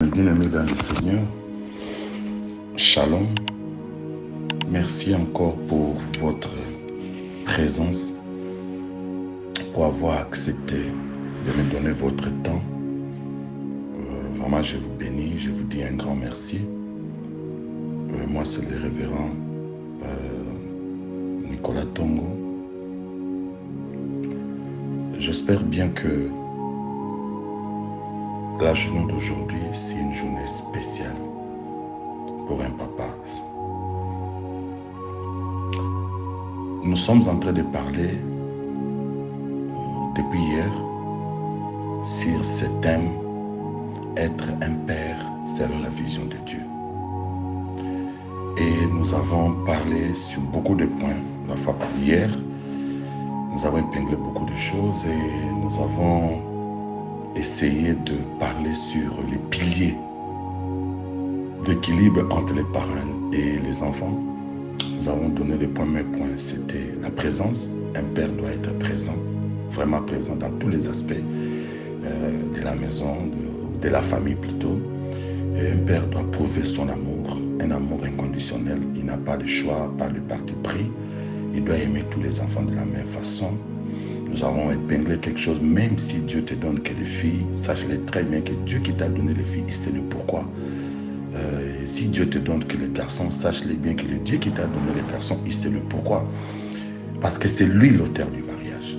Bien-aimés dans le Seigneur, Shalom. Merci encore pour votre présence, pour avoir accepté de me donner votre temps. Vraiment, je vous bénis, je vous dis un grand merci. Moi, c'est le révérend Nicolas Tongo. J'espère bien que la journée d'aujourd'hui, c'est une journée spéciale pour un papa. Nous sommes en train de parler depuis hier sur ce thème, être un père selon la vision de Dieu. Et nous avons parlé sur beaucoup de points. La fois par hier, nous avons épinglé beaucoup de choses et nous avons essayé de parler sur les piliers d'équilibre entre les parents et les enfants. Nous avons donné les premiers points, c'était la présence. Un père doit être présent, vraiment présent dans tous les aspects de la maison, de la famille plutôt. Et un père doit prouver son amour, un amour inconditionnel. Il n'a pas de choix, pas de parti pris. Il doit aimer tous les enfants de la même façon. Nous avons épinglé quelque chose, même si Dieu te donne que des filles, sache-le très bien que Dieu qui t'a donné les filles, il sait le pourquoi. Si Dieu te donne que les garçons, sache-le bien que le Dieu qui t'a donné les garçons, il sait le pourquoi. Parce que c'est lui l'auteur du mariage.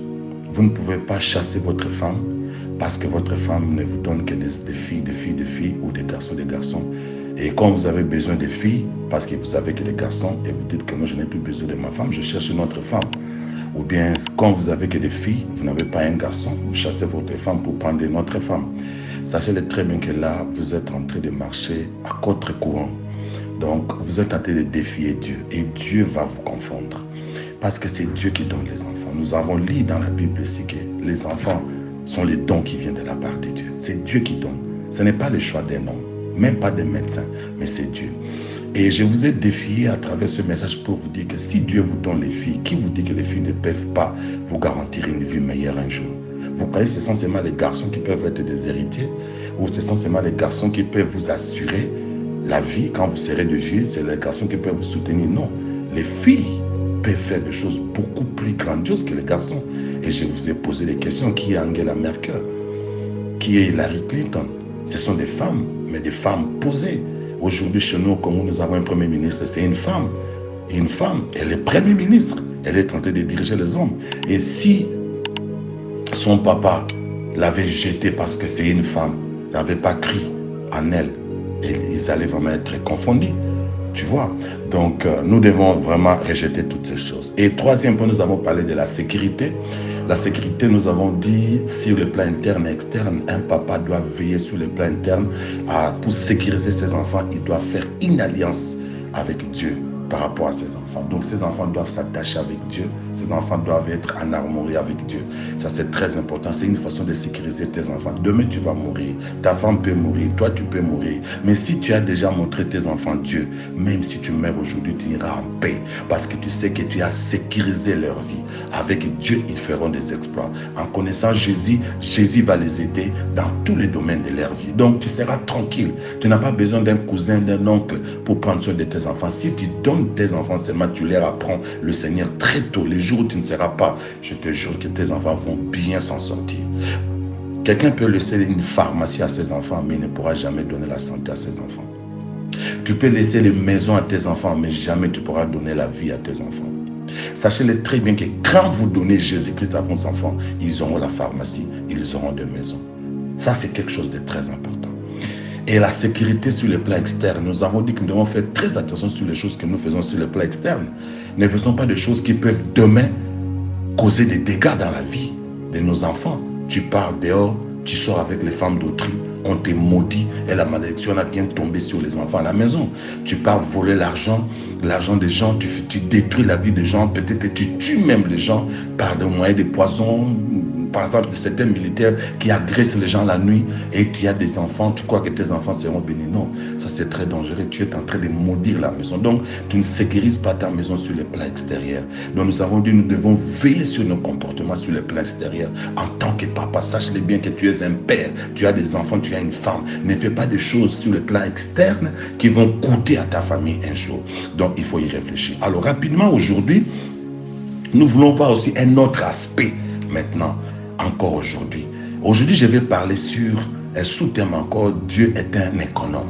Vous ne pouvez pas chasser votre femme parce que votre femme ne vous donne que des filles, ou des garçons. Et quand vous avez besoin de filles, parce que vous avez que des garçons, et vous dites que moi je n'ai plus besoin de ma femme, je cherche une autre femme. Ou bien quand vous avez que des filles, vous n'avez pas un garçon, vous chassez votre femme pour prendre une autre femme. Sachez-le très bien que là, vous êtes en train de marcher à contre-courant. Donc, vous êtes en train de défier Dieu et Dieu va vous confondre. Parce que c'est Dieu qui donne les enfants. Nous avons lu dans la Bible ici que les enfants sont les dons qui viennent de la part de Dieu. C'est Dieu qui donne. Ce n'est pas le choix d'un homme, même pas des médecins, mais c'est Dieu. Et je vous ai défié à travers ce message pour vous dire que si Dieu vous donne les filles, qui vous dit que les filles ne peuvent pas vous garantir une vie meilleure un jour? Vous croyez que ce sont seulement les garçons qui peuvent être des héritiers? Ou ce sont seulement les garçons qui peuvent vous assurer la vie quand vous serez de vieux? C'est les garçons qui peuvent vous soutenir? Non. Les filles peuvent faire des choses beaucoup plus grandioses que les garçons. Et je vous ai posé des questions. Qui est Angela Merkel? Qui est Hillary Clinton? Ce sont des femmes, mais des femmes posées. Aujourd'hui, chez nous, comme nous avons un premier ministre, c'est une femme. Et une femme, elle est premier ministre. Elle est en train de diriger les hommes. Et si son papa l'avait jetée parce que c'est une femme, n'avait pas cru en elle, et ils allaient vraiment être confondus. Tu vois? Donc, nous devons vraiment rejeter toutes ces choses. Et troisième point, nous avons parlé de la sécurité. La sécurité, nous avons dit, sur le plan interne et externe, un papa doit veiller sur le plan interne pour sécuriser ses enfants. Il doit faire une alliance avec Dieu par rapport à ses enfants. Donc, ces enfants doivent s'attacher avec Dieu. Ces enfants doivent être en harmonie avec Dieu. Ça, c'est très important. C'est une façon de sécuriser tes enfants. Demain, tu vas mourir. Ta femme peut mourir. Toi, tu peux mourir. Mais si tu as déjà montré tes enfants Dieu, même si tu meurs aujourd'hui, tu iras en paix. Parce que tu sais que tu as sécurisé leur vie. Avec Dieu, ils feront des exploits. En connaissant Jésus, Jésus va les aider dans tous les domaines de leur vie. Donc, tu seras tranquille. Tu n'as pas besoin d'un cousin, d'un oncle pour prendre soin de tes enfants. Si tu donnes tes enfants seulement, tu leur apprends le Seigneur très tôt. Les jours où tu ne seras pas, je te jure que tes enfants vont bien s'en sortir. Quelqu'un peut laisser une pharmacie à ses enfants, mais il ne pourra jamais donner la santé à ses enfants. Tu peux laisser les maisons à tes enfants, mais jamais tu pourras donner la vie à tes enfants. Sachez-le très bien que quand vous donnez Jésus-Christ à vos enfants, ils auront la pharmacie, ils auront des maisons. Ça, c'est quelque chose de très important. Et la sécurité sur le plan externe, nous avons dit que nous devons faire très attention sur les choses que nous faisons sur le plan externe. Ne faisons pas des choses qui peuvent demain causer des dégâts dans la vie de nos enfants. Tu pars dehors, tu sors avec les femmes d'autrui, on te maudit et la malédiction vient tomber sur les enfants à la maison. Tu pars voler l'argent des gens, tu détruis la vie des gens, peut-être que tu tues même les gens par des moyens de poison, par exemple, de certains militaires qui agressent les gens la nuit et tu as des enfants, tu crois que tes enfants seront bénis. Non, ça c'est très dangereux. Tu es en train de maudire la maison. Donc, tu ne sécurises pas ta maison sur le plan extérieur. Donc, nous avons dit, nous devons veiller sur nos comportements sur le plan extérieur. En tant que papa, sache-le bien que tu es un père, tu as des enfants, tu as une femme. Ne fais pas des choses sur le plan externe qui vont coûter à ta famille un jour. Donc, il faut y réfléchir. Alors, rapidement, aujourd'hui, nous voulons voir aussi un autre aspect maintenant, encore aujourd'hui. Aujourd'hui, je vais parler sur un sous-thème encore, Dieu est un économe.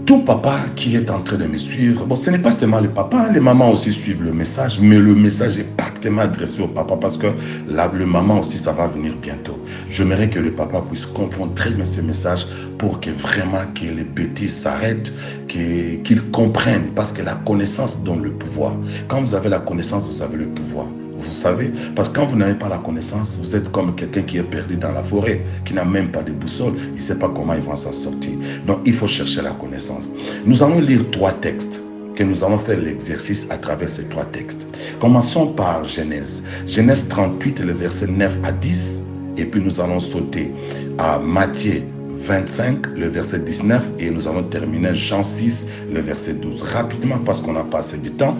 Tout papa qui est en train de me suivre, bon, ce n'est pas seulement le papa, les mamans aussi suivent le message, mais le message est particulièrement adressé au papa parce que le maman aussi, ça va venir bientôt. J'aimerais que le papa puisse comprendre très bien ce message pour que vraiment que les bêtises s'arrêtent, qu'il comprenne, parce que la connaissance donne le pouvoir. Quand vous avez la connaissance, vous avez le pouvoir. Vous savez, parce que quand vous n'avez pas la connaissance, vous êtes comme quelqu'un qui est perdu dans la forêt, qui n'a même pas de boussole, il ne sait pas comment il va s'en sortir. Donc, il faut chercher la connaissance. Nous allons lire 3 textes, que nous allons faire l'exercice à travers ces 3 textes. Commençons par Genèse. Genèse 38, le verset 9 à 10, et puis nous allons sauter à Matthieu 25, le verset 19, et nous allons terminer Jean 6, le verset 12. Rapidement, parce qu'on n'a pas assez de temps.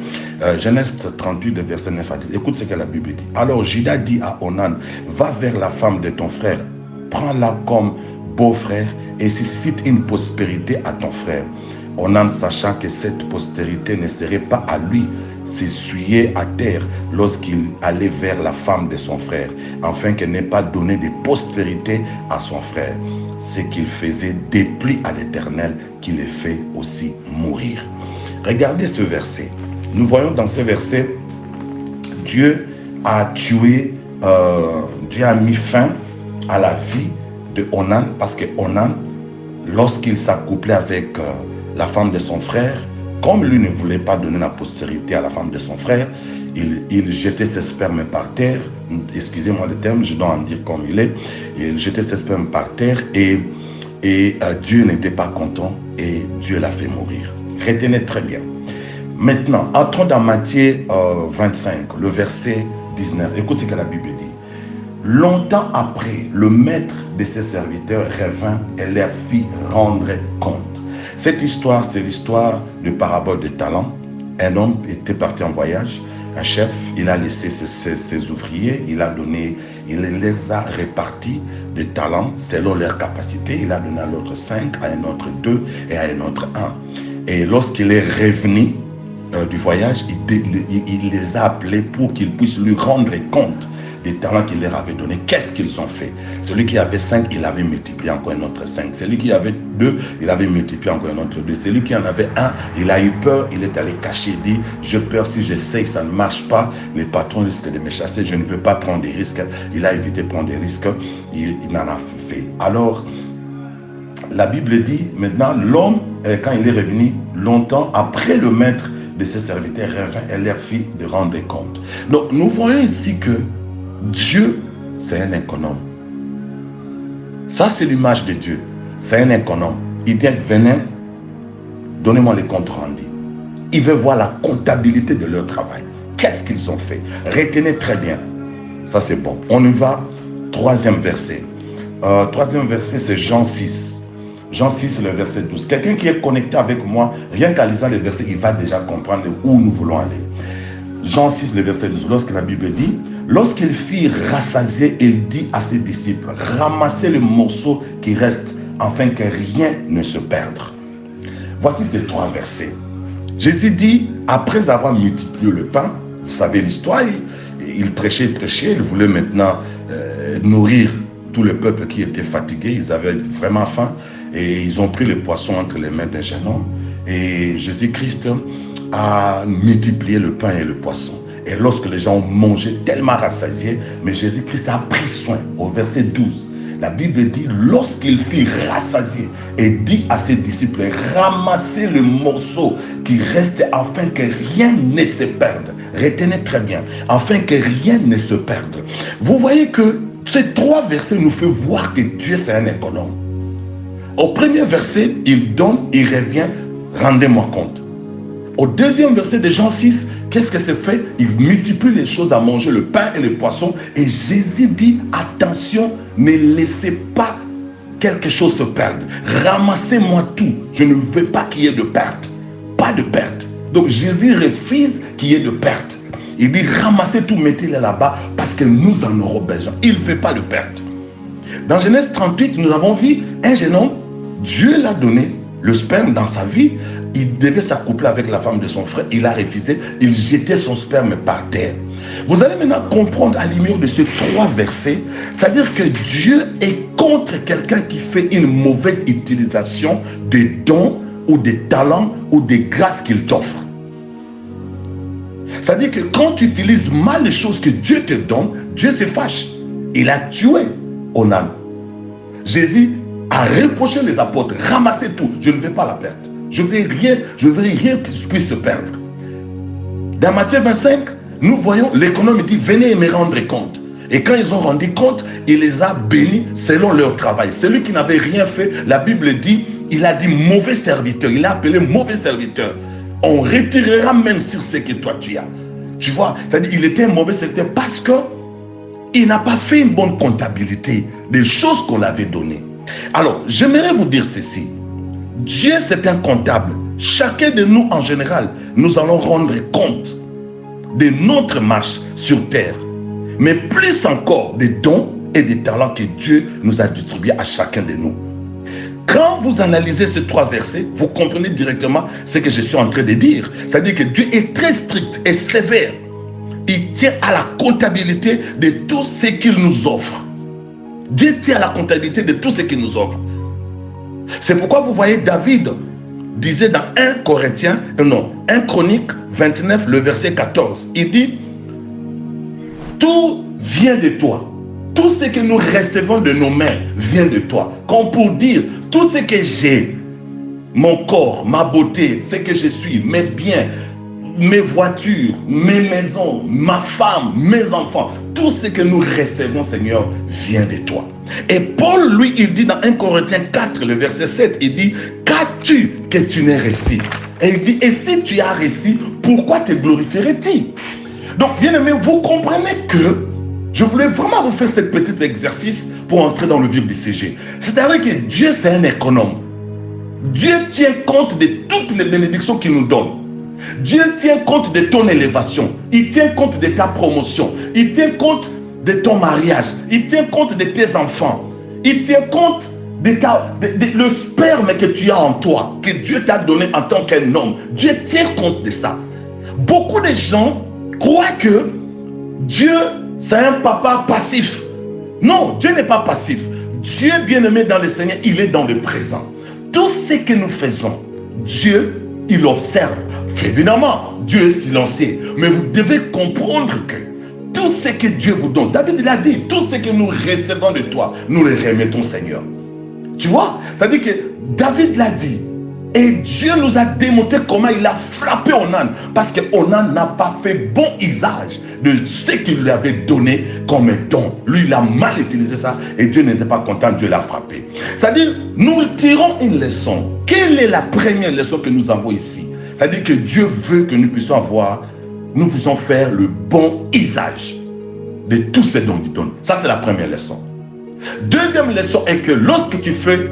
Genèse 38, le verset 9 à 10. Écoute ce que la Bible dit. Alors Judas dit à Onan, va vers la femme de ton frère, prends-la comme beau-frère et suscite une prospérité à ton frère. Onan, sachant que cette postérité ne serait pas à lui, s'essuyait à terre lorsqu'il allait vers la femme de son frère, afin qu'elle n'ait pas donné de prospérité à son frère. Ce qu'il faisait déplut à l'Éternel, qui le fait aussi mourir. Regardez ce verset. Nous voyons dans ce verset, Dieu a tué, Dieu a mis fin à la vie de Onan, parce que Onan, lorsqu'il s'accouplait avec la femme de son frère, comme lui ne voulait pas donner la postérité à la femme de son frère, il jetait ses spermes par terre. Excusez-moi le terme, je dois en dire comme il est. Il jetait ses spermes par terre et Dieu n'était pas content et Dieu l'a fait mourir. Retenez très bien. Maintenant, entrons dans Matthieu 25, le verset 19. Écoute ce que la Bible dit. Longtemps après, le maître de ses serviteurs revint et leur fit rendre compte. Cette histoire, c'est l'histoire de parabole des talents. Un homme était parti en voyage, un chef, il a laissé ses ouvriers, il les a répartis de talents selon leurs capacités. Il a donné à l'autre 5, à un autre 2 et à un autre 1. Et lorsqu'il est revenu du voyage, il les a appelés pour qu'ils puissent lui rendre compte des talents qu'il leur avait donnés. Qu'est-ce qu'ils ont fait? Celui qui avait 5, il avait multiplié encore un autre 5. Celui qui avait 2, il avait multiplié encore un autre 2. Celui qui en avait 1, il a eu peur, il est allé cacher, il dit, j'ai peur si j'essaye, ça ne marche pas, les patrons risquent de me chasser, je ne veux pas prendre des risques. Il a évité de prendre des risques, il en a fait. Alors, la Bible dit, maintenant, l'homme, quand il est revenu, longtemps après le maître de ses serviteurs, revint et leur fit de rendre compte. Donc, nous voyons ici que Dieu, c'est un économe. Ça, c'est l'image de Dieu. C'est un économe. Il dit, venez, donnez-moi les comptes rendus. Il veut voir la comptabilité de leur travail. Qu'est-ce qu'ils ont fait? Retenez très bien. Ça, c'est bon. On y va. Troisième verset. Troisième verset, c'est Jean 6. Jean 6, le verset 12. Quelqu'un qui est connecté avec moi, rien qu'à lisant le verset, il va déjà comprendre où nous voulons aller. Jean 6, le verset 12. Lorsque la Bible dit, lorsqu'il fit rassasier, il dit à ses disciples, ramassez le morceau qui reste, afin que rien ne se perde. Voici ces 3 versets. Jésus dit, après avoir multiplié le pain, vous savez l'histoire, il prêchait, il voulait maintenant nourrir tout le peuple qui était fatigué, ils avaient vraiment faim, et ils ont pris le poisson entre les mains d'un jeune homme, et Jésus-Christ a multiplié le pain et le poisson. Et lorsque les gens ont mangé tellement rassasiés, mais Jésus-Christ a pris soin. Au verset 12, la Bible dit, lorsqu'il fut rassasié, et dit à ses disciples, ramassez le morceau qui reste afin que rien ne se perde. Retenez très bien, afin que rien ne se perde. Vous voyez que ces 3 versets nous font voir que Dieu c'est un économe. Au premier verset, il donne, il revient, rendez-moi compte. Au deuxième verset de Jean 6, qu'est-ce que c'est fait? Il multiplie les choses à manger, le pain et les poissons. Et Jésus dit, attention, ne laissez pas quelque chose se perdre. Ramassez-moi tout. Je ne veux pas qu'il y ait de perte. Pas de perte. Donc Jésus refuse qu'il y ait de perte. Il dit, ramassez tout, mettez-le là-bas parce que nous en aurons besoin. Il ne veut pas de perte. Dans Genèse 38, nous avons vu un jeune homme, Dieu l'a donné le sperme dans sa vie. Il devait s'accoupler avec la femme de son frère. Il a refusé. Il jetait son sperme par terre. Vous allez maintenant comprendre à l'image de ces 3 versets, c'est-à-dire que Dieu est contre quelqu'un qui fait une mauvaise utilisation des dons ou des talents ou des grâces qu'il t'offre. C'est-à-dire que quand tu utilises mal les choses que Dieu te donne, Dieu se fâche. Il a tué Onan. Jésus a reproché les apôtres, ramassez tout, je ne vais pas la perdre. Je ne veux rien qui puisse se perdre. Dans Matthieu 25, nous voyons l'économe dit, venez et me rendre compte. Et quand ils ont rendu compte, il les a bénis selon leur travail. Celui qui n'avait rien fait, la Bible dit, il a dit mauvais serviteur. Il a appelé mauvais serviteur. On retirera même sur ce que toi tu as. Tu vois, c'est-à-dire il était un mauvais serviteur parce qu'il n'a pas fait une bonne comptabilité des choses qu'on avait données. Alors, j'aimerais vous dire ceci. Dieu, c'est un comptable. Chacun de nous, en général, nous allons rendre compte de notre marche sur terre. Mais plus encore des dons et des talents que Dieu nous a distribués à chacun de nous. Quand vous analysez ces 3 versets, vous comprenez directement ce que je suis en train de dire. C'est-à-dire que Dieu est très strict et sévère. Il tient à la comptabilité de tout ce qu'il nous offre. Dieu tient à la comptabilité de tout ce qu'il nous offre. C'est pourquoi vous voyez David disait dans 1 Chronique 29, le verset 14. Il dit, tout vient de toi. Tout ce que nous recevons de nos mains vient de toi. Comme pour dire, tout ce que j'ai, mon corps, ma beauté, ce que je suis, mes biens, mes voitures, mes maisons, ma femme, mes enfants, tout ce que nous recevons, Seigneur, vient de toi. Et Paul, lui, il dit dans 1 Corinthiens 4, le verset 7, il dit, qu'as-tu que tu n'aies reçu? Et il dit, et si tu as reçu, pourquoi te glorifierais-tu? Donc, bien aimé, vous comprenez que je voulais vraiment vous faire ce petit exercice pour entrer dans le vif du sujet. C'est-à-dire que Dieu, c'est un économe. Dieu tient compte de toutes les bénédictions qu'il nous donne. Dieu tient compte de ton élévation. Il tient compte de ta promotion. Il tient compte de ton mariage. Il tient compte de tes enfants. Il tient compte de le sperme que tu as en toi, que Dieu t'a donné en tant qu'un homme. Dieu tient compte de ça. Beaucoup de gens croient que Dieu, c'est un papa passif. Non, Dieu n'est pas passif. Dieu, bien-aimé dans le Seigneur, il est dans le présent. Tout ce que nous faisons, Dieu, il observe. Évidemment, Dieu est silencieux. Mais vous devez comprendre que tout ce que Dieu vous donne, David l'a dit, tout ce que nous recevons de toi, nous le remettons, Seigneur. Tu vois, ça dit que David l'a dit. Et Dieu nous a démontré comment il a frappé Onan. Parce que Onan n'a pas fait bon usage de ce qu'il lui avait donné comme don. Lui, il a mal utilisé ça. Et Dieu n'était pas content, Dieu l'a frappé. C'est-à-dire, nous tirons une leçon. Quelle est la première leçon que nous avons ici? C'est-à-dire que Dieu veut que nous puissions faire le bon usage de tout ce dont il donne. Ça, c'est la première leçon. Deuxième leçon est que lorsque tu fais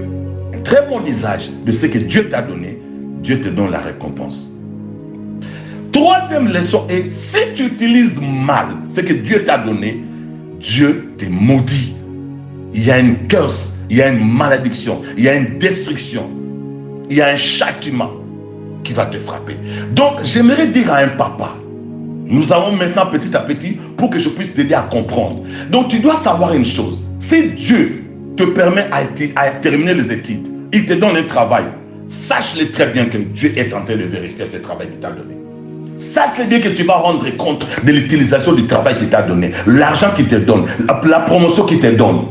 un très bon usage de ce que Dieu t'a donné, Dieu te donne la récompense. Troisième leçon est, si tu utilises mal ce que Dieu t'a donné, Dieu te maudit. Il y a une curse, il y a une malédiction, il y a une destruction, il y a un châtiment qui va te frapper. Donc, j'aimerais dire à un papa, nous allons maintenant petit à petit pour que je puisse t'aider à comprendre. Donc, tu dois savoir une chose. Si Dieu te permet à terminer les études, il te donne un travail, sache-le très bien que Dieu est en train de vérifier ce travail qu'il t'a donné. Sache-le bien que tu vas rendre compte de l'utilisation du travail qu'il t'a donné, l'argent qu'il te donne, la promotion qu'il te donne.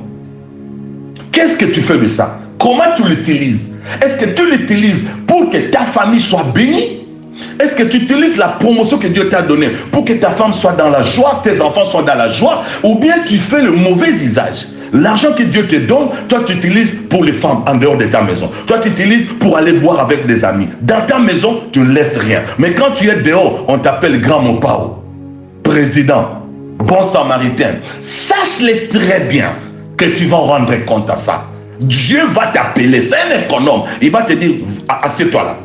Qu'est-ce que tu fais de ça? Comment tu l'utilises? Est-ce que tu l'utilises pour que ta famille soit bénie? Est-ce que tu utilises la promotion que Dieu t'a donnée pour que ta femme soit dans la joie, tes enfants soient dans la joie, ou bien tu fais le mauvais usage? L'argent que Dieu te donne, toi tu utilises pour les femmes en dehors de ta maison. Toi tu utilises pour aller boire avec des amis. Dans ta maison, tu ne laisses rien. Mais quand tu es dehors, on t'appelle grand Mopao, président, bon samaritain. Sache-le très bien que tu vas rendre compte à ça. Dieu va t'appeler, c'est un économe. Il va te dire, assieds-toi là.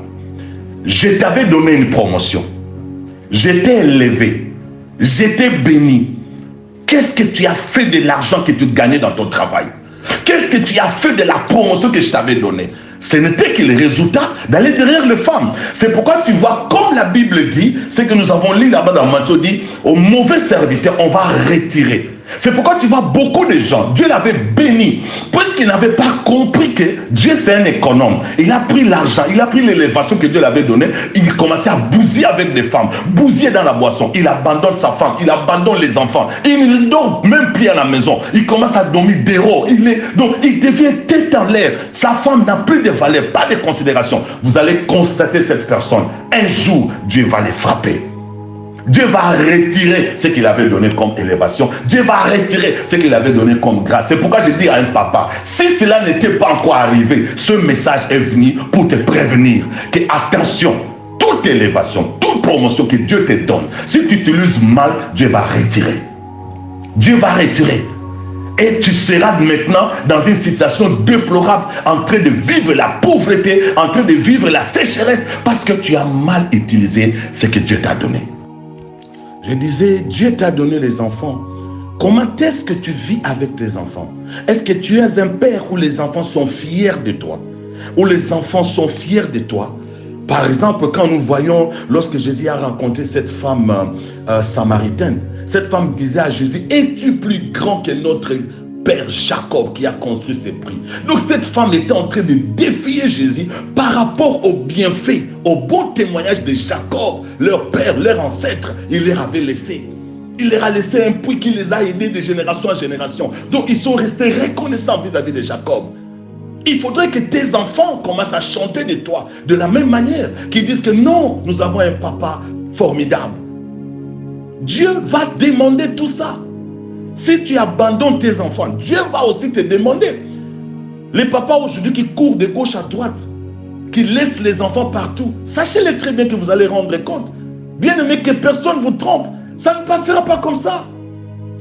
Je t'avais donné une promotion. Je t'ai élevé. Je t'ai béni. Qu'est-ce que tu as fait de l'argent que tu gagnais dans ton travail? Qu'est-ce que tu as fait de la promotion que je t'avais donnée? Ce n'était que le résultat d'aller derrière les femmes. C'est pourquoi tu vois, comme la Bible dit, c'est que nous avons lu là-bas dans Matthieu, dit, au mauvais serviteur, on va retirer. C'est pourquoi tu vois beaucoup de gens, Dieu l'avait béni, puisqu'il n'avait pas compris que Dieu c'est un économe. Il a pris l'argent, il a pris l'élévation que Dieu l'avait donnée, il commençait à bousiller avec des femmes, bousiller dans la boisson, il abandonne sa femme, il abandonne les enfants, il ne dort même plus à la maison, il commence à dormir dehors, donc il devient tête en l'air, sa femme n'a plus de valeur, pas de considération. Vous allez constater cette personne, un jour Dieu va les frapper. Dieu va retirer ce qu'il avait donné comme élévation. Dieu va retirer ce qu'il avait donné comme grâce. C'est pourquoi je dis à un papa, si cela n'était pas encore arrivé, ce message est venu pour te prévenir que attention, toute élévation, toute promotion que Dieu te donne, si tu utilises mal, Dieu va retirer. Dieu va retirer. Et tu seras maintenant dans une situation déplorable, en train de vivre la pauvreté, en train de vivre la sécheresse, parce que tu as mal utilisé ce que Dieu t'a donné. Je disais, Dieu t'a donné les enfants. Comment est-ce que tu vis avec tes enfants? Est-ce que tu es un père où les enfants sont fiers de toi? Où les enfants sont fiers de toi? Par exemple, quand nous voyons, lorsque Jésus a rencontré cette femme samaritaine, cette femme disait à Jésus, es-tu plus grand que notre père Jacob qui a construit ces prix? Donc cette femme était en train de défier Jésus par rapport au bienfait, au bon témoignage de Jacob, leur père, leur ancêtre, il leur avait laissé. Il leur a laissé un puits qui les a aidés de génération en génération. Donc ils sont restés reconnaissants vis-à-vis de Jacob. Il faudrait que tes enfants commencent à chanter de toi de la même manière, qu'ils disent que non, nous avons un papa formidable. Dieu va demander tout ça. Si tu abandonnes tes enfants, Dieu va aussi te demander. Les papas aujourd'hui qui courent de gauche à droite, qui laissent les enfants partout, sachez-le très bien que vous allez rendre compte. Bien aimé, que personne ne vous trompe. Ça ne passera pas comme ça.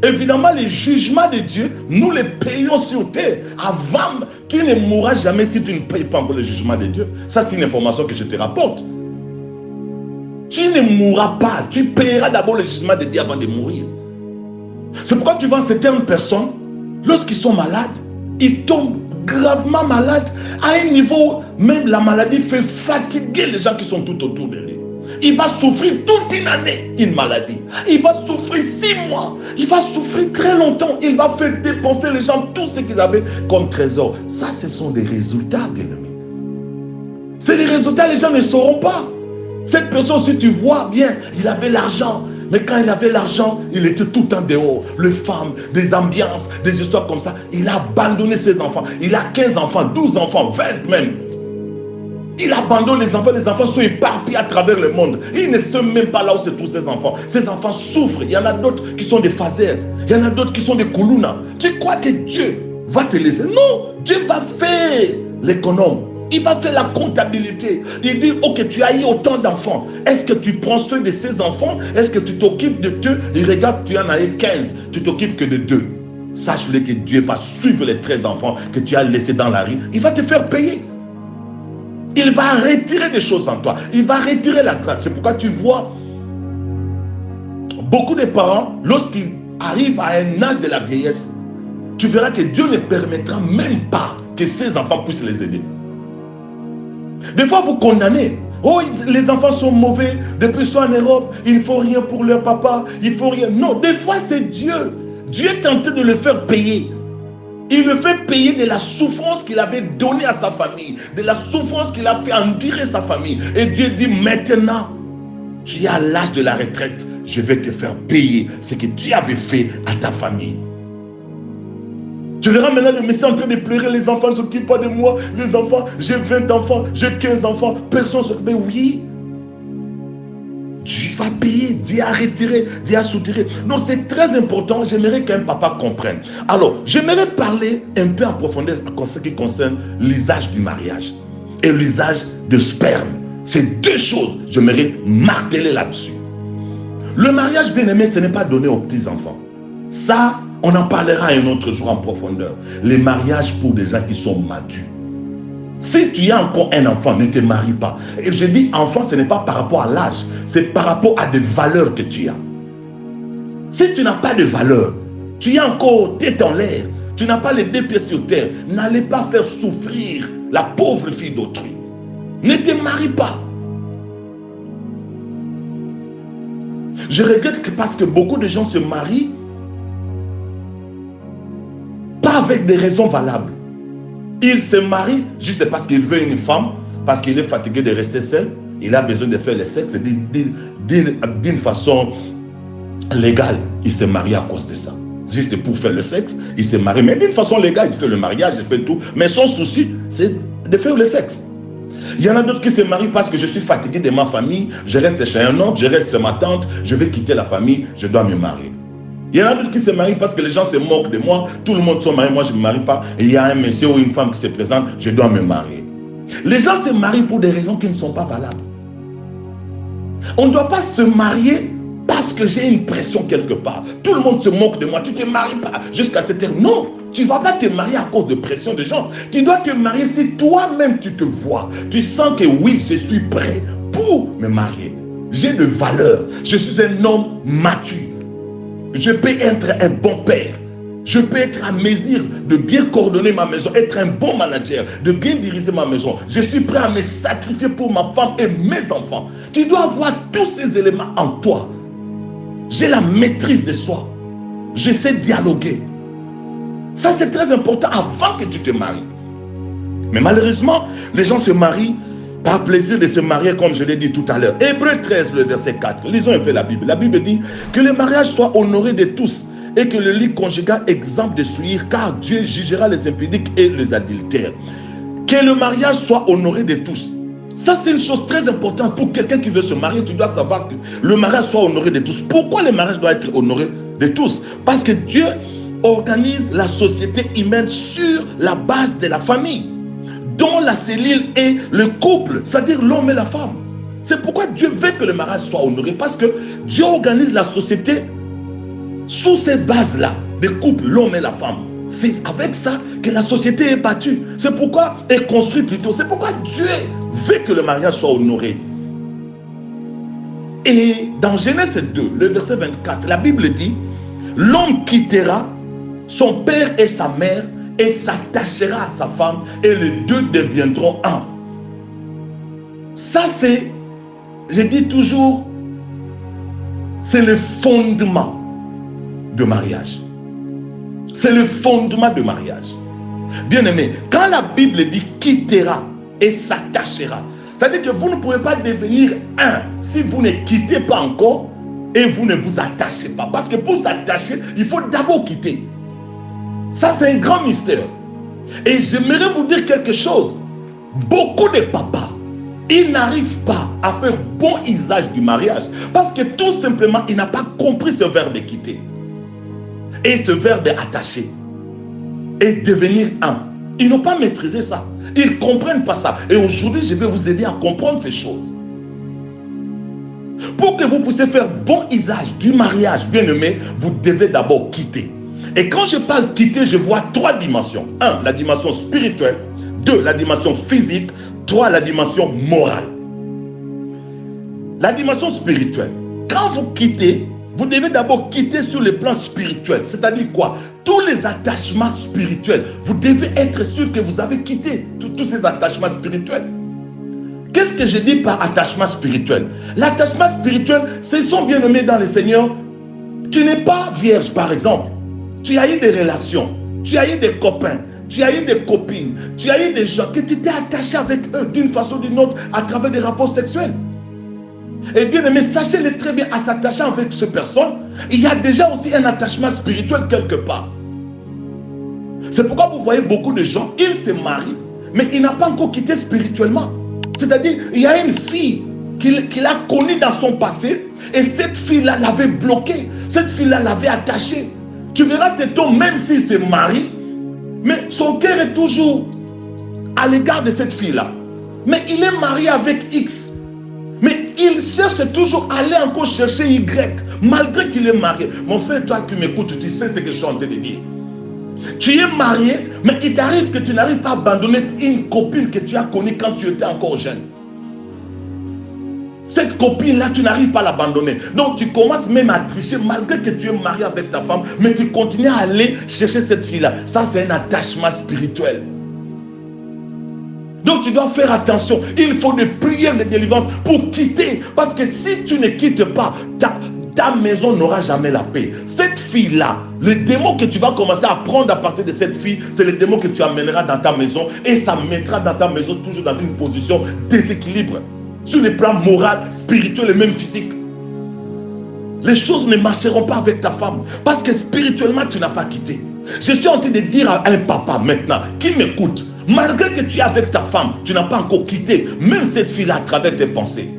Évidemment, les jugements de Dieu, nous les payons sur terre. Avant, tu ne mourras jamais si tu ne payes pas encore le jugement de Dieu. Ça, c'est une information que je te rapporte. Tu ne mourras pas. Tu payeras d'abord le jugement de Dieu avant de mourir. C'est pourquoi tu vois certaines personnes, lorsqu'ils sont malades, ils tombent gravement malades à un niveau, même la maladie fait fatiguer les gens qui sont tout autour de lui. Il va souffrir toute une année, une maladie. Il va souffrir 6 mois. Il va souffrir très longtemps. Il va faire dépenser les gens tout ce qu'ils avaient comme trésor. Ça, ce sont des résultats, bien-aimés. C'est des résultats, les gens ne sauront pas. Cette personne, si tu vois bien, il avait l'argent. Mais quand il avait l'argent, il était tout le temps dehors. Les femmes, des ambiances, des histoires comme ça. Il a abandonné ses enfants. Il a 15 enfants, 12 enfants, 20 même. Il abandonne les enfants sont éparpillés à travers le monde. Il ne sait même pas là où se trouvent ses enfants. Ces enfants souffrent. Il y en a d'autres qui sont des phasers. Il y en a d'autres qui sont des koulouna. Tu crois que Dieu va te laisser? Non, Dieu va faire l'économe. Il va faire la comptabilité. Il dit, ok, tu as eu autant d'enfants. Est-ce que tu prends soin de ces enfants? Est-ce que tu t'occupes de 2? Il regarde, tu en as eu 15. Tu t'occupes que de 2. Sache-le que Dieu va suivre les 13 enfants que tu as laissés dans la rue. Il va te faire payer. Il va retirer des choses en toi. Il va retirer la grâce. C'est pourquoi tu vois beaucoup de parents, lorsqu'ils arrivent à un âge de la vieillesse, tu verras que Dieu ne permettra même pas que ses enfants puissent les aider. Des fois, vous condamnez. Oh, les enfants sont mauvais. Depuis qu'ils sont en Europe, il ne faut rien pour leur papa. Il ne faut rien. Non, des fois, c'est Dieu. Dieu est tenté de le faire payer. Il le fait payer de la souffrance qu'il avait donnée à sa famille, de la souffrance qu'il a fait endurer sa famille. Et Dieu dit, maintenant, tu es à l'âge de la retraite, je vais te faire payer ce que tu avais fait à ta famille. Tu verras maintenant le Messie en train de pleurer, les enfants ne s'occupent pas de moi, les enfants, j'ai 20 enfants, j'ai 15 enfants, personne ne s'occupe. Mais oui, vas payer, Dieu a retiré, Dieu a soutiré. Donc c'est très important, j'aimerais qu'un papa comprenne. Alors, j'aimerais parler un peu en profondeur en ce qui concerne l'usage du mariage et l'usage de sperme. C'est deux choses, j'aimerais marteler là-dessus. Le mariage, bien aimé, ce n'est pas donné aux petits-enfants. Ça, on en parlera un autre jour en profondeur. Les mariages pour des gens qui sont matures. Si tu as encore un enfant, ne te marie pas. Et je dis enfant, ce n'est pas par rapport à l'âge, c'est par rapport à des valeurs que tu as. Si tu n'as pas de valeurs, tu es encore tête en l'air, tu n'as pas les deux pieds sur terre, n'allez pas faire souffrir la pauvre fille d'autrui. Ne te marie pas. Je regrette que parce que beaucoup de gens se marient pas avec des raisons valables. Il se marie juste parce qu'il veut une femme, parce qu'il est fatigué de rester seul. Il a besoin de faire le sexe d'une façon légale. Il se marie à cause de ça. Juste pour faire le sexe, il se marie. Mais d'une façon légale, il fait le mariage, il fait tout. Mais son souci, c'est de faire le sexe. Il y en a d'autres qui se marient parce que je suis fatigué de ma famille. Je reste chez un autre, je reste chez ma tante. Je vais quitter la famille, je dois me marier. Il y en a d'autres qui se marient parce que les gens se moquent de moi. Tout le monde se marie, moi je ne me marie pas. Et il y a un monsieur ou une femme qui se présente, je dois me marier. Les gens se marient pour des raisons qui ne sont pas valables. On ne doit pas se marier parce que j'ai une pression quelque part. Tout le monde se moque de moi. Tu ne te maries pas jusqu'à cette heure. Non, tu ne vas pas te marier à cause de pression des gens. Tu dois te marier si toi-même tu te vois. Tu sens que oui, je suis prêt pour me marier. J'ai de valeur. Je suis un homme mature. Je peux être un bon père. Je peux être à mesure de bien coordonner ma maison, être un bon manager, de bien diriger ma maison. Je suis prêt à me sacrifier pour ma femme et mes enfants. Tu dois avoir tous ces éléments en toi. J'ai la maîtrise de soi. Je sais dialoguer. Ça, c'est très important avant que tu te maries. Mais malheureusement, les gens se marient par plaisir de se marier, comme je l'ai dit tout à l'heure. Hébreux 13, le verset 4. Lisons un peu la Bible. La Bible dit que le mariage soit honoré de tous et que le lit conjugal exempt de souillure, car Dieu jugera les impudiques et les adultères. Que le mariage soit honoré de tous. Ça, c'est une chose très importante pour quelqu'un qui veut se marier. Tu dois savoir que le mariage soit honoré de tous. Pourquoi le mariage doit être honoré de tous? Parce que Dieu organise la société humaine sur la base de la famille, dont la cellule est le couple, c'est-à-dire l'homme et la femme. C'est pourquoi Dieu veut que le mariage soit honoré, parce que Dieu organise la société sous ces bases-là, des couples, l'homme et la femme. C'est avec ça que la société est bâtie. C'est pourquoi, est construite plutôt. C'est pourquoi Dieu veut que le mariage soit honoré. Et dans Genèse 2, le verset 24, la Bible dit, l'homme quittera son père et sa mère et s'attachera à sa femme et les deux deviendront un. Ça c'est, je dis toujours, c'est le fondement de mariage. C'est le fondement de mariage. Bien aimé, quand la Bible dit quittera et s'attachera, ça veut dire que vous ne pouvez pas devenir un si vous ne quittez pas encore et vous ne vous attachez pas. Parce que pour s'attacher, il faut d'abord quitter. Ça, c'est un grand mystère. Et j'aimerais vous dire quelque chose. Beaucoup de papas, ils n'arrivent pas à faire bon usage du mariage parce que tout simplement, ils n'ont pas compris ce verbe de quitter. Et ce verbe attacher. Et devenir un. Ils n'ont pas maîtrisé ça. Ils ne comprennent pas ça. Et aujourd'hui, je vais vous aider à comprendre ces choses. Pour que vous puissiez faire bon usage du mariage, bien aimé, vous devez d'abord quitter. Et quand je parle quitter, je vois trois dimensions. 1, la dimension spirituelle. 2, la dimension physique. 3, la dimension morale. La dimension spirituelle. Quand vous quittez, vous devez d'abord quitter sur le plan spirituel. C'est-à-dire quoi? Tous les attachements spirituels. Vous devez être sûr que vous avez quitté tous ces attachements spirituels. Qu'est-ce que je dis par attachement spirituel? L'attachement spirituel, ce sont bien nommés dans le Seigneur. Tu n'es pas vierge, par exemple. Tu as eu des relations, tu as eu des copains, tu as eu des copines, tu as eu des gens que tu t'es attaché avec eux d'une façon ou d'une autre à travers des rapports sexuels. Et bien aimé, sachez-le très bien, à s'attacher avec ces personnes, il y a déjà aussi un attachement spirituel quelque part. C'est pourquoi vous voyez beaucoup de gens, ils se marient, mais ils n'ont pas encore quitté spirituellement. C'est-à-dire, il y a une fille qu'il a connue dans son passé, Et cette fille-là l'avait bloqué. Cette fille-là l'avait attaché. Tu verras cet homme, même s'il se marie, mais son cœur est toujours à l'égard de cette fille-là. Mais il est marié avec X. Mais il cherche toujours à aller encore chercher Y, malgré qu'il est marié. Mon frère, toi qui m'écoutes, tu sais ce que je suis en train de dire. Tu es marié, mais il t'arrive que tu n'arrives pas à abandonner une copine que tu as connue quand tu étais encore jeune. Cette copine-là, tu n'arrives pas à l'abandonner. Donc tu commences même à tricher, malgré que tu es marié avec ta femme, mais tu continues à aller chercher cette fille-là. Ça, c'est un attachement spirituel. Donc tu dois faire attention. Il faut des prières de délivrance pour quitter. Parce que si tu ne quittes pas, ta maison n'aura jamais la paix. Cette fille-là, le démon que tu vas commencer à prendre à partir de cette fille, c'est le démon que tu amèneras dans ta maison. Et ça mettra dans ta maison toujours dans une position déséquilibre. Sur le plan moral, spirituel et même physique. Les choses ne marcheront pas avec ta femme. Parce que spirituellement, tu n'as pas quitté. Je suis en train de dire à un papa maintenant, qui m'écoute, malgré que tu es avec ta femme, tu n'as pas encore quitté même cette fille-là à travers tes pensées.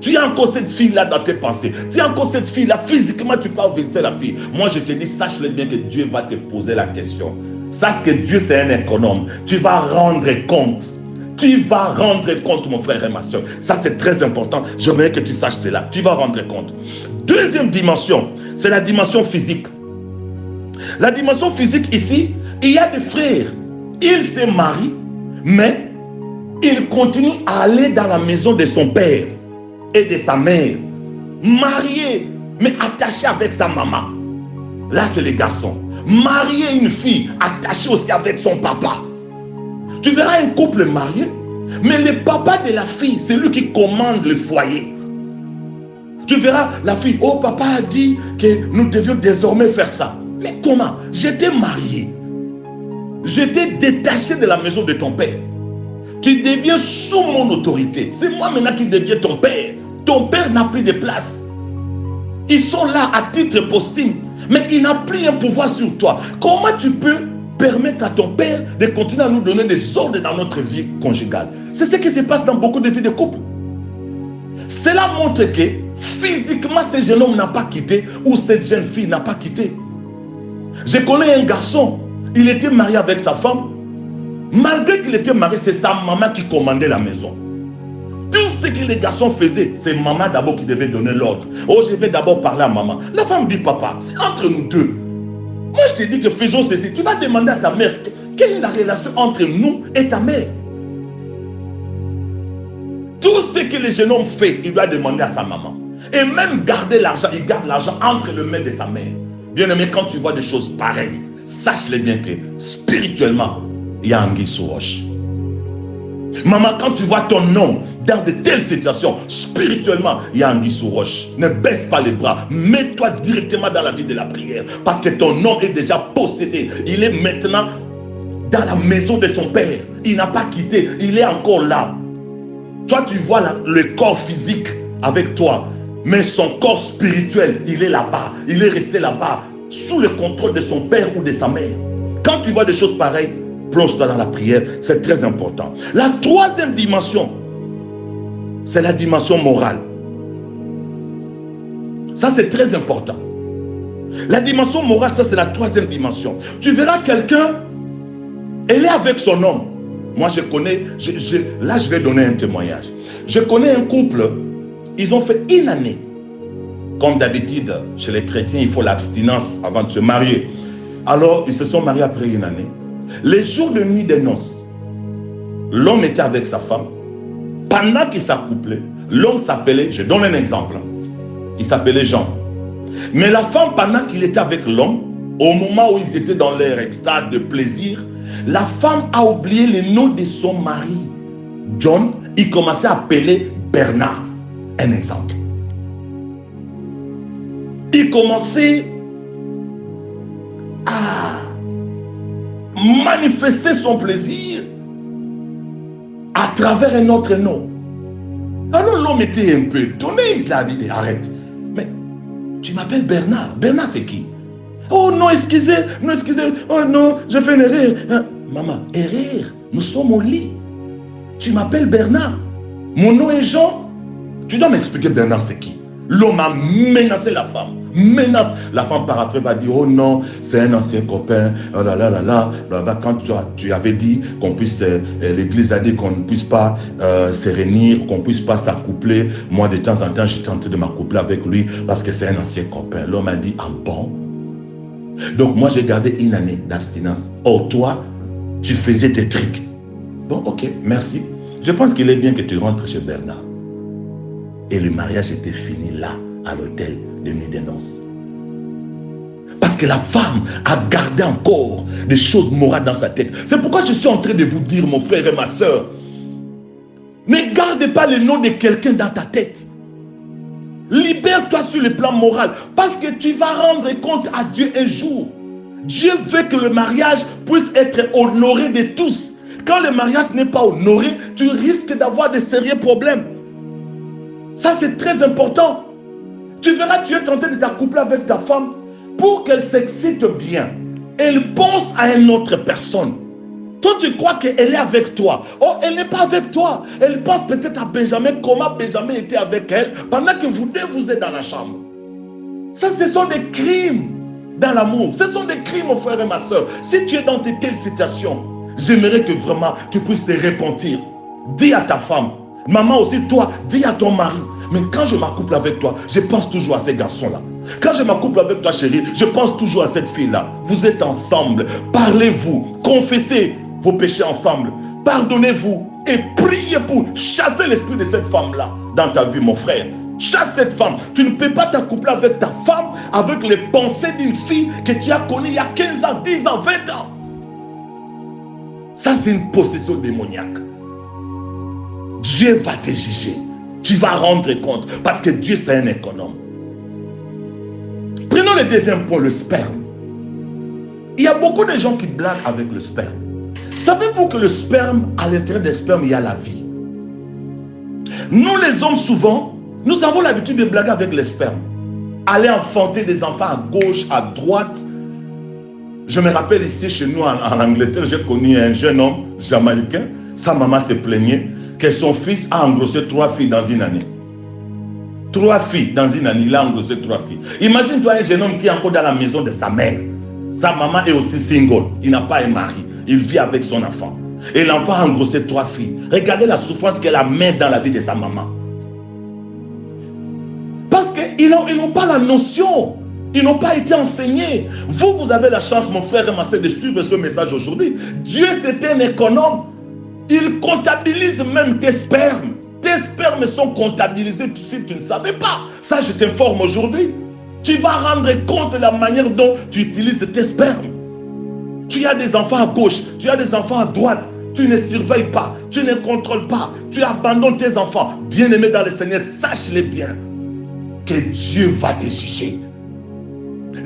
Tu as encore cette fille-là dans tes pensées. Tu as encore cette fille-là, physiquement, tu peux visiter la fille. Moi, je te dis, sache-le bien que Dieu va te poser la question. Sache que Dieu, c'est un économe. Tu vas rendre compte. Tu vas rendre compte, mon frère et ma soeur. Ça, c'est très important. J'aimerais que tu saches cela. Tu vas rendre compte. Deuxième dimension, c'est la dimension physique. La dimension physique ici, il y a des frères. Ils se marient, mais ils continuent à aller dans la maison de son père et de sa mère. Mariés, mais attachés avec sa maman. Là, c'est les garçons. Marier une fille, attachée aussi avec son papa. Tu verras un couple marié, mais le papa de la fille, c'est lui qui commande le foyer. Tu verras la fille, oh papa a dit que nous devions désormais faire ça. Mais comment? J'étais marié. J'étais détaché de la maison de ton père. Tu deviens sous mon autorité. C'est moi maintenant qui deviens ton père. Ton père n'a plus de place. Ils sont là à titre posthume, mais il n'a plus un pouvoir sur toi. Comment tu peux permettre à ton père de continuer à nous donner des ordres dans notre vie conjugale? C'est ce qui se passe dans beaucoup de vies de couple. Cela montre que physiquement, ce jeune homme n'a pas quitté ou cette jeune fille n'a pas quitté. Je connais un garçon, il était marié avec sa femme. Malgré qu'il était marié, c'est sa maman qui commandait la maison. Tout ce que les garçons faisaient, c'est maman d'abord qui devait donner l'ordre. Oh, je vais d'abord parler à maman. La femme dit, papa, c'est entre nous deux. Moi, je te dis que faisons ceci. Tu vas demander à ta mère, quelle est la relation entre nous et ta mère? Tout ce que le jeune homme fait, il doit demander à sa maman. Et même garder l'argent, il garde l'argent entre les mains de sa mère. Bien aimé, quand tu vois des choses pareilles, sache-le bien que spirituellement, il y a anguille sous roche. Maman, quand tu vois ton nom dans de telles situations, spirituellement, il y a anguille sous roche. Ne baisse pas les bras. Mets-toi directement dans la vie de la prière. Parce que ton nom est déjà possédé. Il est maintenant dans la maison de son père. Il n'a pas quitté. Il est encore là. Toi, tu vois le corps physique avec toi. Mais son corps spirituel, il est là-bas. Il est resté là-bas, sous le contrôle de son père ou de sa mère. Quand tu vois des choses pareilles, plonge-toi dans la prière. C'est très important. La troisième dimension, c'est la dimension morale. Ça, c'est très important. La dimension morale, ça, c'est la troisième dimension. Tu verras quelqu'un, elle est avec son homme. Moi, je connais, là, je vais donner un témoignage. Je connais un couple, ils ont fait une année. Comme d'habitude, chez les chrétiens, il faut l'abstinence avant de se marier. Alors, ils se sont mariés après une année. Les jours de nuit des noces, l'homme était avec sa femme. Pendant qu'ils s'accouplaient, l'homme s'appelait, je donne un exemple, il s'appelait Jean. Mais la femme, pendant qu'il était avec l'homme, au moment où ils étaient dans leur extase de plaisir, la femme a oublié le nom de son mari. John, il commençait à appeler Bernard. Un exemple. Il commençait à manifester son plaisir à travers un autre nom. Alors l'homme était un peu étonné, il a dit, arrête. Mais tu m'appelles Bernard. Bernard c'est qui? Oh non, excusez, oh non, j'ai fait une erreur. Hein? Maman, erreur, nous sommes au lit. Tu m'appelles Bernard. Mon nom est Jean. Tu dois m'expliquer Bernard c'est qui? L'homme a menacé la femme. Menace. La femme par après va dire, oh non, c'est un ancien copain. Oh là là là là. Là, quand tu avais dit qu'on puisse, l'église a dit qu'on ne puisse pas se réunir, qu'on ne puisse pas s'accoupler. Moi, de temps en temps, j'ai tenté de m'accoupler avec lui parce que c'est un ancien copain. L'homme a dit, ah bon? Donc moi, j'ai gardé une année d'abstinence. Or, toi, tu faisais tes trucs. Bon, ok, merci. Je pense qu'il est bien que tu rentres chez Bernard. Et le mariage était fini là, à l'hôtel de nuit des noces. Parce que la femme a gardé encore des choses morales dans sa tête. C'est pourquoi je suis en train de vous dire, mon frère et ma soeur, ne garde pas le nom de quelqu'un dans ta tête. Libère-toi sur le plan moral, parce que tu vas rendre compte à Dieu un jour. Dieu veut que le mariage puisse être honoré de tous. Quand le mariage n'est pas honoré, tu risques d'avoir de sérieux problèmes. Ça, c'est très important. Tu verras, tu es tenté de t'accoupler avec ta femme pour qu'elle s'excite bien. Elle pense à une autre personne. Toi, tu crois qu'elle est avec toi. Oh, elle n'est pas avec toi. Elle pense peut-être à Benjamin, comment Benjamin était avec elle pendant que vous deux, vous êtes dans la chambre. Ça, ce sont des crimes dans l'amour. Ce sont des crimes, mon frère et ma soeur. Si tu es dans de telles situations, j'aimerais que vraiment tu puisses te repentir. Dis à ta femme, maman aussi, toi, dis à ton mari. Mais quand je m'accouple avec toi, je pense toujours à ces garçons-là. Quand je m'accouple avec toi, chérie, je pense toujours à cette fille-là. Vous êtes ensemble, parlez-vous, confessez vos péchés ensemble, pardonnez-vous et priez pour chasser l'esprit de cette femme-là dans ta vie, mon frère. Chasse cette femme. Tu ne peux pas t'accoupler avec ta femme avec les pensées d'une fille que tu as connue il y a 15 ans, 10 ans, 20 ans. Ça, c'est une possession démoniaque. Dieu va te juger. Tu vas rendre compte parce que Dieu, c'est un économe. Prenons le deuxième point, le sperme. Il y a beaucoup de gens qui blaguent avec le sperme. Savez-vous que le sperme, à l'intérieur des spermes, il y a la vie? Nous, les hommes, souvent, nous avons l'habitude de blaguer avec les spermes. Aller enfanter des enfants à gauche, à droite. Je me rappelle ici, chez nous, en Angleterre, j'ai connu un jeune homme jamaïcain. Sa maman se plaignait que son fils a engrossé 3 filles dans une année. 3 filles dans une année, il a engrossé 3 filles. Imagine-toi un jeune homme qui est encore dans la maison de sa mère. Sa maman est aussi single. Il n'a pas un mari. Il vit avec son enfant. Et l'enfant a engrossé 3 filles. Regardez la souffrance qu'elle a mise dans la vie de sa maman. Parce qu'ils n'ont pas la notion. Ils n'ont pas été enseignés. Vous avez la chance, mon frère et ma soeur, de suivre ce message aujourd'hui. Dieu, c'est un économe. Il comptabilise même tes spermes. Tes spermes sont comptabilisés si tu ne savais pas. Ça, je t'informe aujourd'hui. Tu vas rendre compte de la manière dont tu utilises tes spermes. Tu as des enfants à gauche, tu as des enfants à droite. Tu ne surveilles pas, tu ne contrôles pas. Tu abandonnes tes enfants. Bien-aimés dans le Seigneur, sache-les bien que Dieu va te juger.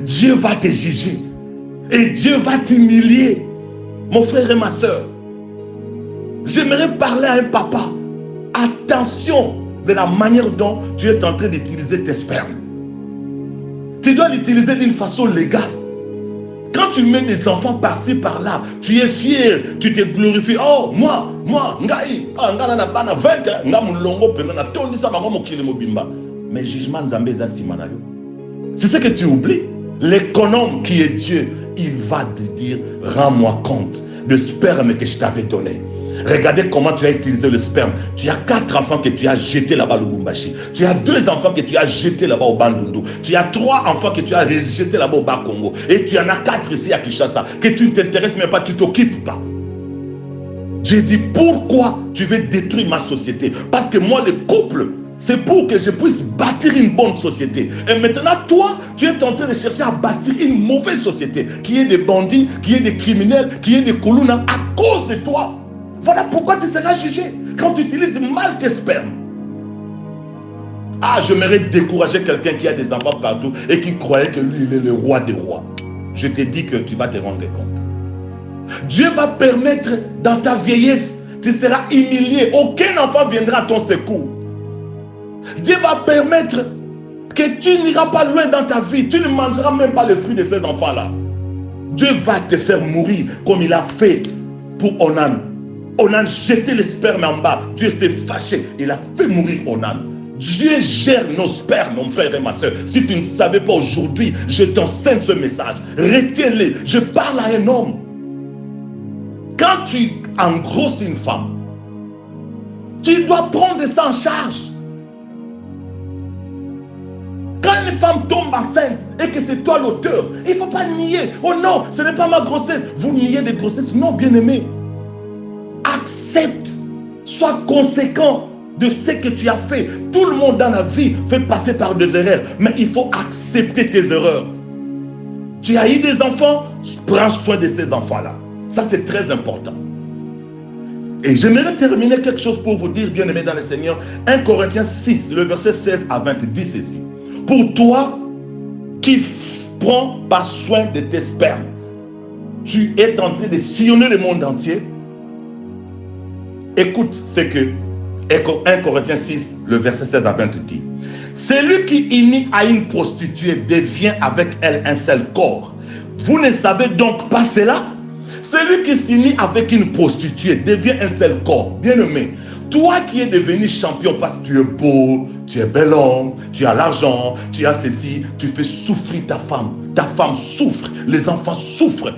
Dieu va te juger. Et Dieu va t'humilier. Mon frère et ma soeur, j'aimerais parler à un papa. Attention de la manière dont tu es en train d'utiliser tes spermes. Tu dois l'utiliser d'une façon légale. Quand tu mets des enfants par-ci, par-là, tu es fier, tu te glorifies. Oh, moi, ngai, nga na bana 20, nga mulongo penga na tondi sa bango mokili mobimba. Mais jugement nzambe za simana yo. C'est ce que tu oublies. L'économe qui est Dieu, il va te dire, rends-moi compte de sperme que je t'avais donné. Regardez comment tu as utilisé le sperme. Tu as 4 enfants que tu as jetés là-bas au Lubumbashi. Tu as 2 enfants que tu as jetés là-bas au Bandundu. Tu as 3 enfants que tu as jetés là-bas au Bas-Congo. Et tu en as 4 ici à Kinshasa. Que tu ne t'intéresses même pas, tu ne t'occupes pas. J'ai dit, pourquoi tu veux détruire ma société? Parce que moi, le couple, c'est pour que je puisse bâtir une bonne société. Et maintenant, toi, tu es en train de chercher à bâtir une mauvaise société. Qui est des bandits, qui est des criminels, qui est des koulouna à cause de toi. Voilà pourquoi tu seras jugé quand tu utilises mal tes spermes. Ah, j'aimerais décourager quelqu'un qui a des enfants partout et qui croyait que lui, il est le roi des rois. Je te dis que tu vas te rendre compte. Dieu va permettre dans ta vieillesse, tu seras humilié. Aucun enfant viendra à ton secours. Dieu va permettre que tu n'iras pas loin dans ta vie. Tu ne mangeras même pas le fruit de ces enfants-là. Dieu va te faire mourir comme il a fait pour Onan. Onan jeté le sperme en bas. Dieu s'est fâché. Il a fait mourir Onan. Dieu gère nos spermes, mon frère et ma soeur. Si tu ne savais pas aujourd'hui, je t'enseigne ce message. Retiens-le. Je parle à un homme. Quand tu engrosses une femme, tu dois prendre ça en charge. Quand une femme tombe enceinte et que c'est toi l'auteur, il ne faut pas nier. Oh non, ce n'est pas ma grossesse. Vous niez des grossesses. Non, bien-aimé. Accepte. Sois conséquent de ce que tu as fait. Tout le monde dans la vie fait passer par des erreurs. Mais il faut accepter tes erreurs. Tu as eu des enfants, prends soin de ces enfants-là. Ça, c'est très important. Et j'aimerais terminer quelque chose pour vous dire, bien-aimé dans le Seigneur. 1 Corinthiens 6, le verset 16 à 20 dit ceci. Pour toi qui prends pas soin de tes spermes, tu es en train de sillonner le monde entier. Écoute ce que 1 Corinthiens 6, le verset 16 à 20 dit. Celui qui unit à une prostituée devient avec elle un seul corps. Vous ne savez donc pas cela? Celui qui s'unit avec une prostituée devient un seul corps. Bien-aimé, toi qui es devenu champion parce que tu es beau, tu es bel homme, tu as l'argent, tu as ceci, tu fais souffrir ta femme. Ta femme souffre, les enfants souffrent.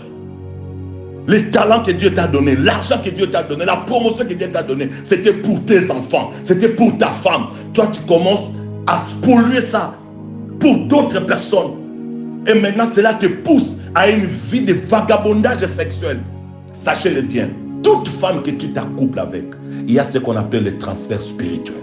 Les talents que Dieu t'a donné, l'argent que Dieu t'a donné, la promotion que Dieu t'a donné, c'était pour tes enfants, c'était pour ta femme. Toi, tu commences à spolier ça pour d'autres personnes. Et maintenant, cela te pousse à une vie de vagabondage sexuel. Sachez-le bien, toute femme que tu t'accouples avec, il y a ce qu'on appelle le transfert spirituel.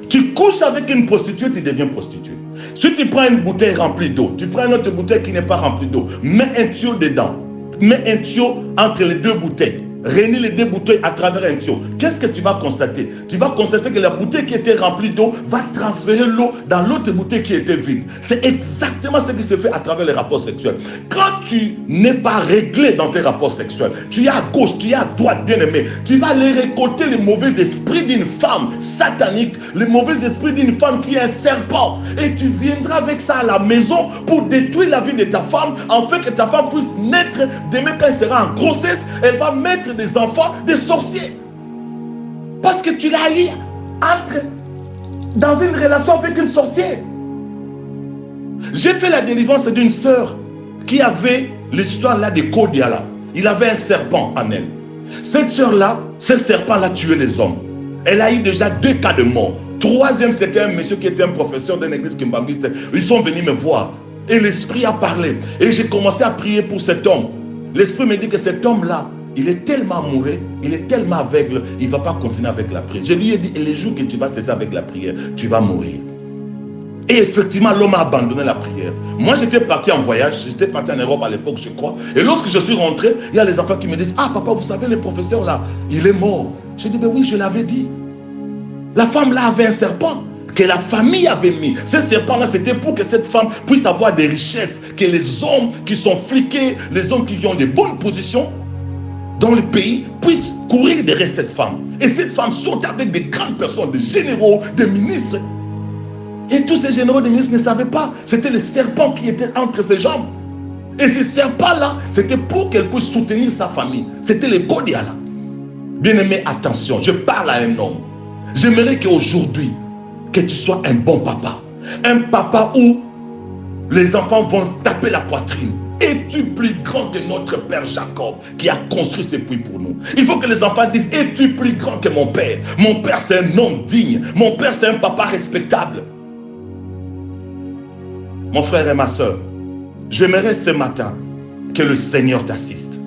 Tu couches avec une prostituée, tu deviens prostituée. Si tu prends une bouteille remplie d'eau, tu prends une autre bouteille qui n'est pas remplie d'eau, mets un tuyau dedans, mets un tuyau entre les deux bouteilles, réunis les deux bouteilles à travers un tuyau. Qu'est-ce que tu vas constater? Tu vas constater que la bouteille qui était remplie d'eau va transférer l'eau dans l'autre bouteille qui était vide. C'est exactement ce qui se fait à travers les rapports sexuels. Quand tu n'es pas réglé dans tes rapports sexuels, tu es à gauche, tu es à droite, bien-aimé, tu vas aller récolter les mauvais esprits d'une femme satanique, les mauvais esprits d'une femme qui est un serpent. Et tu viendras avec ça à la maison pour détruire la vie de ta femme, en fait que ta femme puisse naître. Demain, quand elle sera en grossesse, elle va mettre des enfants, des sorciers. Parce que tu l'as eu dans une relation avec une sorcière. J'ai fait la délivrance d'une sœur qui avait l'histoire là de Kodiala. Il avait un serpent en elle. Cette sœur-là, ce serpent-là tuait les hommes. Elle a eu déjà 2 cas de mort. Troisième, c'était un monsieur qui était un professeur d'une église kimbangiste. Ils sont venus me voir. Et l'esprit a parlé. Et j'ai commencé à prier pour cet homme. L'esprit me dit que cet homme-là, il est tellement amoureux, il est tellement aveugle, il ne va pas continuer avec la prière. Je lui ai dit, et les jours que tu vas cesser avec la prière, tu vas mourir. Et effectivement, l'homme a abandonné la prière. Moi, j'étais parti en voyage, j'étais parti en Europe à l'époque, je crois. Et lorsque je suis rentré, il y a les enfants qui me disent, ah papa, vous savez, le professeur là, il est mort. J'ai dit, ben oui, je l'avais dit. La femme là avait un serpent que la famille avait mis. Ce serpent-là, c'était pour que cette femme puisse avoir des richesses, que les hommes qui sont fliqués, les hommes qui ont des bonnes positions dans le pays, puissent courir derrière cette femme. Et cette femme saute avec des grandes personnes, des généraux, des ministres. Et tous ces généraux, des ministres ne savaient pas. C'était le serpent qui était entre ses jambes. Et ce serpent-là, c'était pour qu'elle puisse soutenir sa famille. C'était le Kodiala. Bien-aimé, attention, je parle à un homme. J'aimerais qu'aujourd'hui, que tu sois un bon papa. Un papa où les enfants vont taper la poitrine. Es-tu plus grand que notre père Jacob qui a construit ce puits pour nous? Il faut que les enfants disent, es-tu plus grand que mon père? Mon père, c'est un homme digne. Mon père, c'est un papa respectable. Mon frère et ma soeur, j'aimerais ce matin que le Seigneur t'assiste.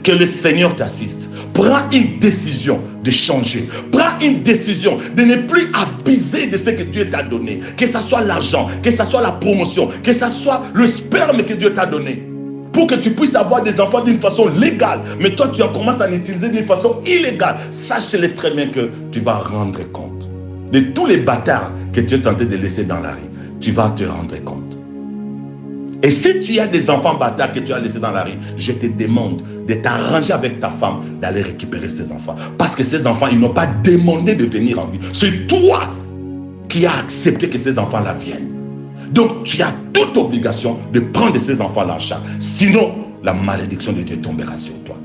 Que le Seigneur t'assiste. Prends une décision de changer. Prends une décision de ne plus abuser de ce que Dieu t'a donné. Que ce soit l'argent, que ce soit la promotion, que ce soit le sperme que Dieu t'a donné. Pour que tu puisses avoir des enfants d'une façon légale. Mais toi, tu en commences à l'utiliser d'une façon illégale. Sache-le très bien que tu vas rendre compte. De tous les bâtards que tu es tenté de laisser dans la rue, tu vas te rendre compte. Et si tu as des enfants bâtards que tu as laissés dans la rue, je te demande de t'arranger avec ta femme, d'aller récupérer ces enfants. Parce que ces enfants, ils n'ont pas demandé de venir en vie. C'est toi qui as accepté que ces enfants-là viennent. Donc, tu as toute obligation de prendre ces enfants-là en charge. Sinon, la malédiction de Dieu tombera sur toi.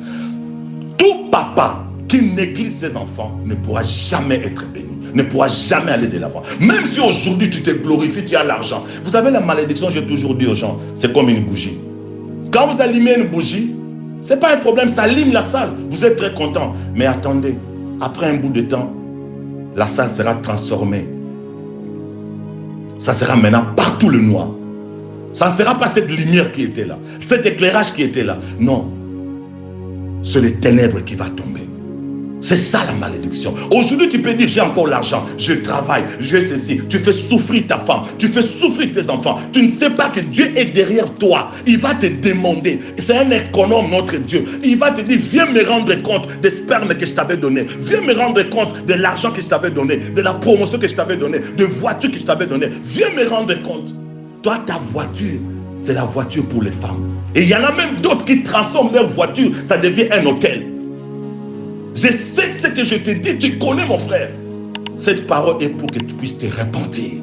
Tout papa qui néglige ses enfants ne pourra jamais être béni. ne pourra jamais aller de l'avant. Même si aujourd'hui tu te glorifies, tu as l'argent. Vous savez, la malédiction, j'ai toujours dit aux gens, c'est comme une bougie. Quand vous allumez une bougie, ce n'est pas un problème, ça allume la salle. Vous êtes très content. Mais attendez, après un bout de temps, la salle sera transformée. Ça sera maintenant partout le noir. Ça ne sera pas cette lumière qui était là, cet éclairage qui était là. Non, c'est les ténèbres qui va tomber. C'est ça la malédiction. Aujourd'hui, tu peux dire, j'ai encore l'argent, je travaille, j'ai ceci. Tu fais souffrir ta femme, tu fais souffrir tes enfants. Tu ne sais pas que Dieu est derrière toi. Il va te demander. C'est un économe, notre Dieu. Il va te dire, viens me rendre compte des spermes que je t'avais donné. Viens me rendre compte de l'argent que je t'avais donné, de la promotion que je t'avais donnée, de voitures que je t'avais donné. Viens me rendre compte. Toi, ta voiture, c'est la voiture pour les femmes. Et il y en a même d'autres qui transforment leur voiture, ça devient un hôtel. Je sais ce que je te dis, tu connais mon frère. Cette parole est pour que tu puisses te repentir.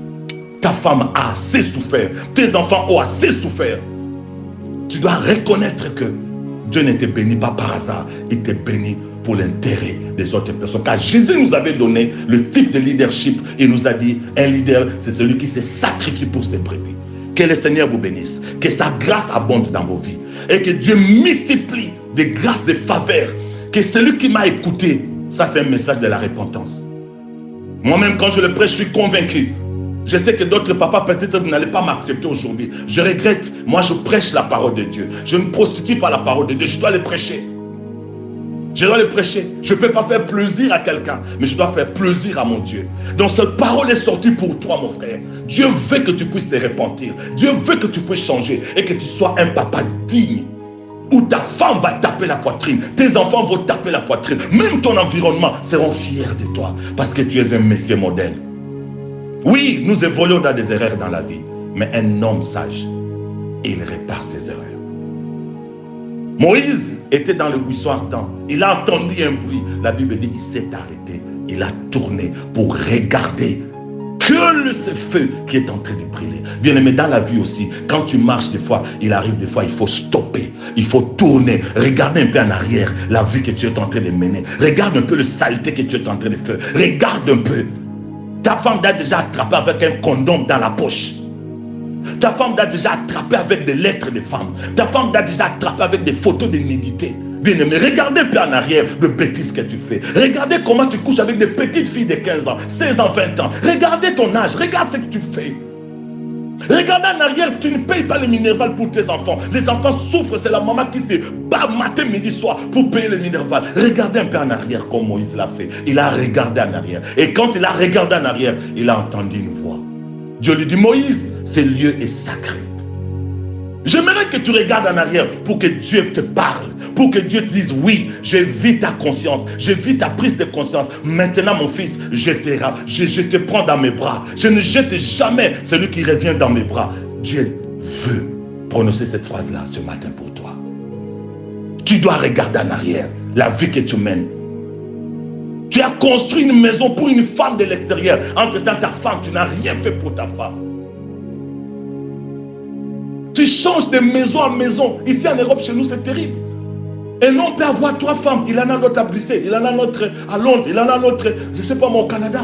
Ta femme a assez souffert, tes enfants ont assez souffert. Tu dois reconnaître que Dieu ne te bénit pas par hasard, il te bénit pour l'intérêt des autres personnes. Car Jésus nous avait donné le type de leadership. Il nous a dit, un leader, c'est celui qui se sacrifie pour ses brebis. Que le Seigneur vous bénisse, que sa grâce abonde dans vos vies et que Dieu multiplie des grâces, des faveurs. Que celui qui m'a écouté, ça c'est un message de la repentance. Moi-même, quand je le prêche, je suis convaincu. Je sais que d'autres papas, peut-être vous n'allez pas m'accepter aujourd'hui. Je regrette. Moi, je prêche la parole de Dieu. Je ne prostitue pas la parole de Dieu. Je dois le prêcher. Je dois le prêcher. Je ne peux pas faire plaisir à quelqu'un, mais je dois faire plaisir à mon Dieu. Donc cette parole est sortie pour toi, mon frère. Dieu veut que tu puisses te repentir. Dieu veut que tu puisses changer et que tu sois un papa digne. Où ta femme va taper la poitrine, tes enfants vont taper la poitrine, même ton environnement seront fiers de toi parce que tu es un monsieur modèle. Oui, nous évoluons dans des erreurs dans la vie, mais un homme sage, il répare ses erreurs. Moïse était dans le buisson ardent, il a entendu un bruit, la Bible dit il s'est arrêté, il a tourné pour regarder que ce feu qui est en train de brûler. Bien aimé, dans la vie aussi, quand tu marches des fois, il arrive des fois, il faut stopper, il faut tourner, regarder un peu en arrière la vie que tu es en train de mener. Regarde un peu le saleté que tu es en train de faire. Regarde un peu. Ta femme t'a déjà attrapé avec un condom dans la poche. Ta femme t'a déjà attrapé avec des lettres de femmes. Ta femme t'a déjà attrapé avec des photos de nudité. Bien aimé, regardez un peu en arrière de bêtises que tu fais. Regardez comment tu couches avec des petites filles de 15 ans, 16 ans, 20 ans. Regardez ton âge, regarde ce que tu fais. Regardez en arrière, tu ne payes pas les Minerval pour tes enfants. Les enfants souffrent, c'est la maman qui se bat matin, midi, soir pour payer les Minerval. Regardez un peu en arrière comme Moïse l'a fait. Il a regardé en arrière. Et quand il a regardé en arrière, il a entendu une voix. Dieu lui dit, Moïse, ce lieu est sacré. J'aimerais que tu regardes en arrière pour que Dieu te parle, pour que Dieu te dise, oui, j'ai vu ta conscience, j'ai vu ta prise de conscience. Maintenant, mon fils, je te prends dans mes bras. Je ne jette jamais celui qui revient dans mes bras. Dieu veut prononcer cette phrase-là ce matin pour toi. Tu dois regarder en arrière la vie que tu mènes. Tu as construit une maison pour une femme de l'extérieur. Entre-temps, ta femme, tu n'as rien fait pour ta femme. Tu changes de maison en maison. Ici en Europe, chez nous, c'est terrible. Et non, on peut avoir 3 femmes. Il en a notre à Bruxelles, il en a notre à Londres, il en a notre, je ne sais pas moi, au Canada.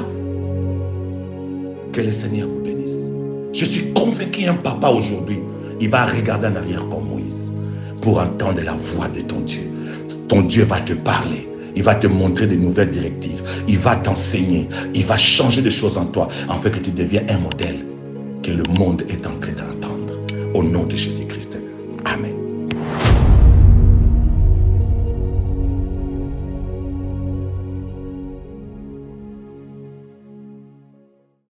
Que le Seigneur vous bénisse. Je suis convaincu qu'un papa aujourd'hui, il va regarder en arrière comme Moïse pour entendre la voix de ton Dieu. Ton Dieu va te parler. Il va te montrer de nouvelles directives. Il va t'enseigner. Il va changer des choses en toi, afin que tu deviennes un modèle que le monde est en train d'entendre. Au nom de Jésus-Christ.